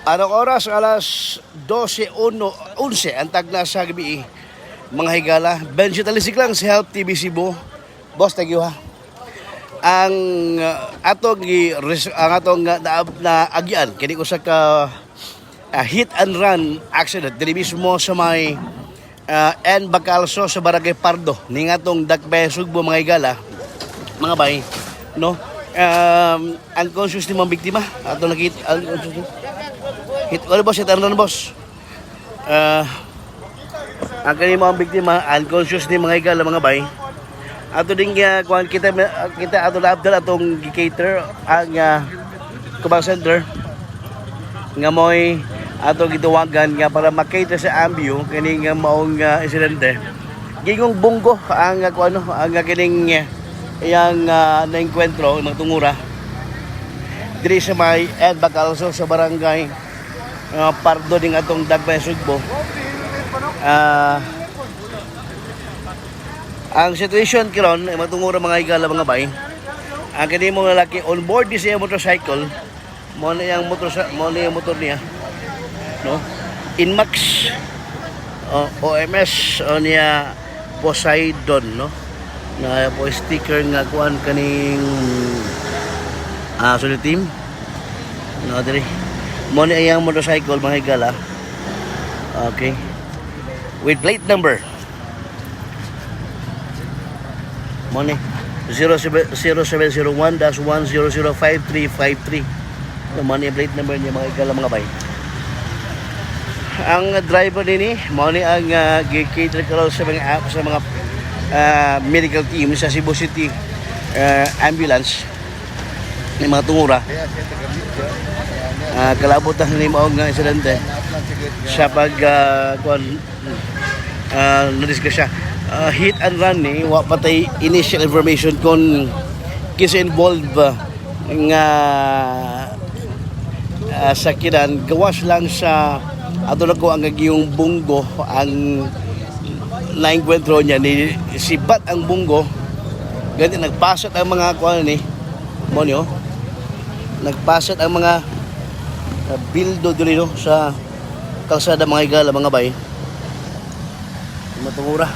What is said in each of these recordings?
Anong oras? Alas 12:11 ang tagna sa gabi. Mga higala, Benji Talisik lang si Help TV Cebu. Boss, thank you ha. Ang atong na agyan kini ko sa ka hit and run accident dili mismo sa may N Bacalso sa Barangay Pardo ning atong Dakbayan Sugbo mga higala. Mga bay, no? Unconscious ni mga biktima ato nakita unconscious. Hit ko boss, hit and run boss. Ang kanina mga biktima unconscious ni mga higala mga bay. Ato ding kuan kita ato labdal atong gi-cater ang command center nga moy ato gituwagan nga para makater sa ambyo kini nga maong insidente. Gingong bunggo ang kuano ang kining iyang naengkwentro ng tungura diri sa may Ed Bacalso sa barangay Pardo ding atong Dakbayan Sugbo. Ang situation kiron ay matungura mga higala mga bay. Ang kini mo lalaki on board di siya motorcycle, mo na yung motor niya, no? Inmax OMS o niya Poseidon, no? Na po sticker nga kuan kaning solid team. No diri. Mo na yung motorcycle mga higala. Okay. With plate number Money 0701-1005353. Money plate number niya mga higala mga bay. Ang driver nini money ang gi-cater karon sa mga medical team sa Cebu City ambulance ni mga tungura. Kalabot ang ni maong insidente sa pag na-discuss siya. Hit and run ni wa patay initial information kon kisa involved nga sakiran gawas lang sa ato na ko ang gagiyong bunggo ang naengkwentro niya ni sibat ang bunggo ganti nagpasat ang mga kuan ni mo niyo nagpasat ang mga bildo diri no sa kalsada mga higala mga bay matungura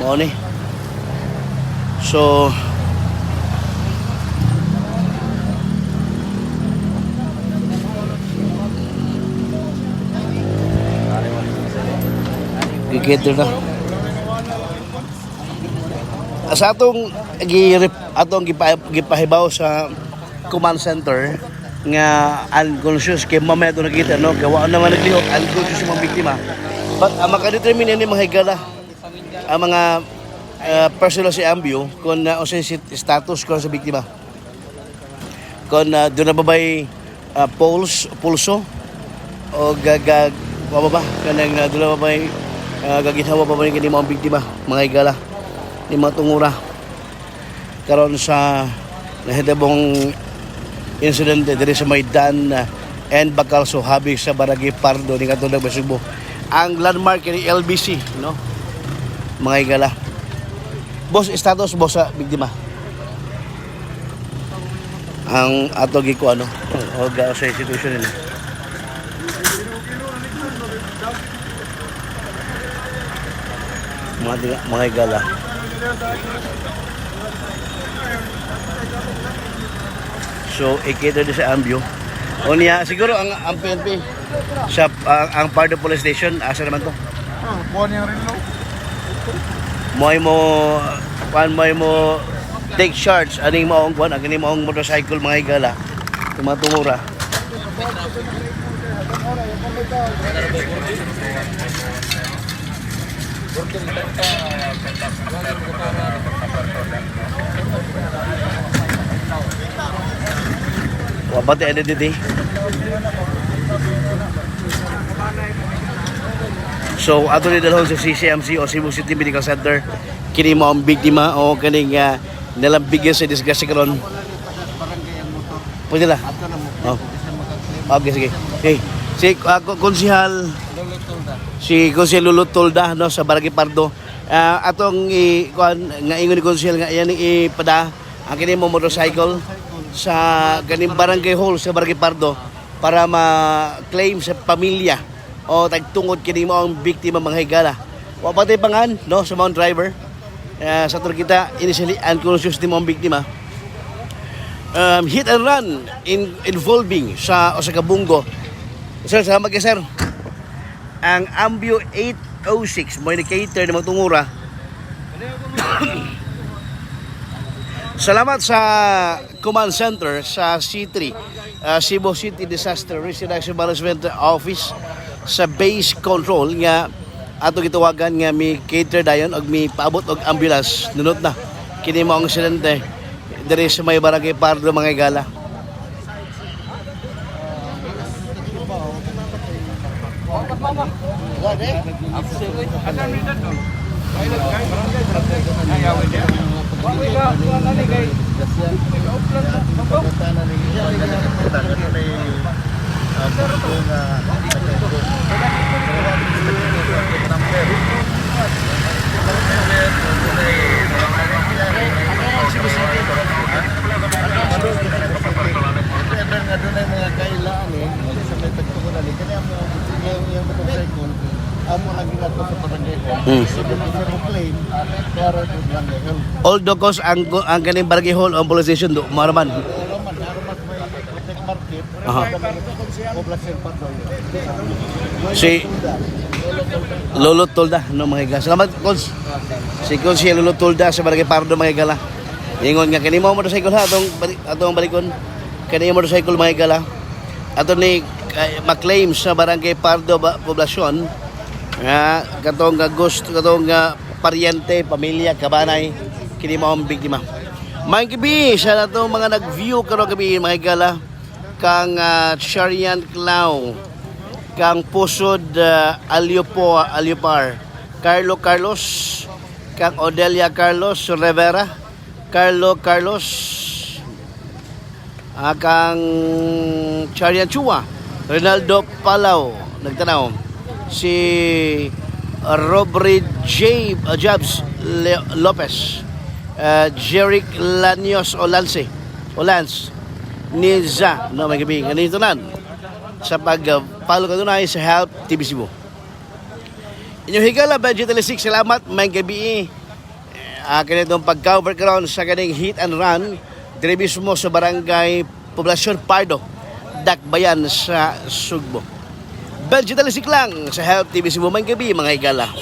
mo ni so gigito na sa atong gipahibaw sa command center nga unconscious kay mamaya ito nakita no gawa naman naglihok unconscious yung mga biktima but makadetermine ni mga higala ang mga personal si ambyo kung si status ko sa biktima kung doon na babay pulso o ba kanang doon na babay gaginhawa pa ba ni mga biktima mga higala ni mga tungura karon sa nahitabong insidente diri sa Maydan and Bacalso habig sa Barangay Pardo ni katong Dakbayan Sugbo. Ang landmark ni LBC no mga higala. Boss status boss sa biktima. Ang ato gi ko ano o ga sa institution nila. Mga higala. So, ikita din sa ambyo. O niya, siguro ang PNP sa ang Pardo Police Station, asa naman to? Kuha niya rin lo. Moy mo take charge aning maong kuan, ang maong motorcycle mga higala. Tumatungura. Wabate identity. So ato ni dalhon sa CCMC o Cebu City Medical Center kini mo ang biktima o kaning nalambigyan sa disgrasya karon. Pwede la. Oh. Okay sige. Hey, si konsehal Lulot Tolda no sa Barangay Pardo. Atong nga ingon ni konsehal nga yan ipada ang kini mo motorcycle sa ganing barangay hall sa Barangay Pardo para ma-claim sa pamilya o tagtungod kini mo ang biktima mga higala. Wa patay pangan no sa mga driver. Sa tur kita initially unconscious ni mo ang biktima. Hit and run involving sa Kabungo. Sir, salamat kayo sir. Ang Ambio 806 mo indicator na magtungura. Salamat sa command center sa C3 Cebu City Disaster Risk Reduction Management Office sa base control nga ato gitawagan nga mi cater dayon og mi paabot og ambulance nunot na kini mo ang aksidente diri sa may barangay Pardo mga higala. Although cause ang ganing barangay hall ang police station do maraman. Si Lolo Tolda no mga higa. Salamat Cons. Si Cons si Lolo Tolda sa barangay Pardo mga higala. Ingon nga kani mo motorcycle ha atong balikon. Kani motorcycle mga higala. Ato ni ma-claim sa barangay Pardo poblasyon nga katong gusto katong paryente, pamilya, kabanay kini mao ang biktima. May gabi sa nato mga nag-view karon gabi mga higala kang Charian Clown, kang Pusod Aliopar, Carlo Carlos, kang Odelia Carlos Rivera, Carlo Carlos, kang Charian Chua, Ronaldo Palau, nagtanaw, si Robert J. Jabs Lopez, Jeric Lanios Olance, Niza, no, may gabi, ganito na sa pag-follow ka doon sa Help TV Cebu. Inyong higala, Budget 6, salamat, may gabi kanitong pag-cover karon sa kaning hit and run, dire mismo sa barangay Poblasyon Pardo, Dakbayan sa Sugbo. Budget 6 lang sa Help TV Cebu, may gabi, mga higala.